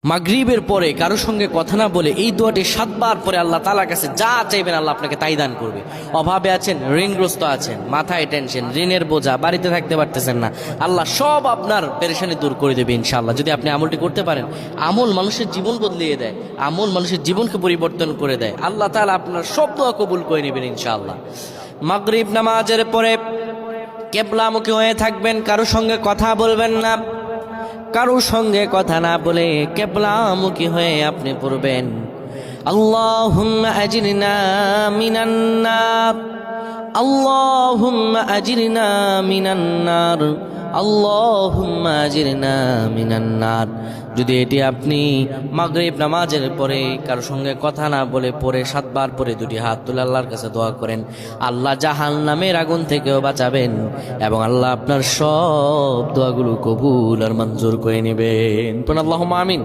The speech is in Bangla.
মাগরিবের পরে কারো সঙ্গে কথা না বলে এই দোয়াটি 7 বার পরে আল্লাহ তাআলার কাছে যা চাইবেন আল্লাহ আপনাকে তাই দান করবে। অভাবে আছেন, ঋণগ্রস্ত আছেন, মাথায় টেনশন, ঋণের বোঝা, বাড়িতে থাকতে পারতেছেন না, আল্লাহ সব আপনার পেরেশানি দূর করে দেবে ইনশাআল্লাহ। যদি আপনি আমলটি করতে পারেন, আমল মানুষের জীবন বদলিয়ে দেয়, আমল মানুষের জীবনকে পরিবর্তন করে দেয়। আল্লাহ তাআলা আপনার সব দোয়া কবুল করে নেবেন ইনশাআল্লাহ। মাগরিব নামাজের পরে কিবলামুখী হয়ে থাকবেন, কারো সঙ্গে কথা বলবেন না, কারো সঙ্গে কথা না বলে কিবলামুখী হয়ে আপনি পড়বেন আল্লাহুম্মা আজিরনা মিনান নার, আল্লাহুম্মা আজিরনা মিনান নার, আল্লাহুম্মা আজিরনা মিনান নার। যদি এটি আপনি মাগরিব নামাজের পরে কারো সঙ্গে কথা না বলে পড়ে 7 বার পরে দুটি হাত তুলে আল্লাহর কাছে দোয়া করেন, আল্লাহ জাহান্নামের আগুন থেকেও বাঁচাবেন এবং আল্লাহ আপনার সব দোয়াগুলো কবুল আর মঞ্জুর করে নেবেন। আল্লাহুম্মা আমিন।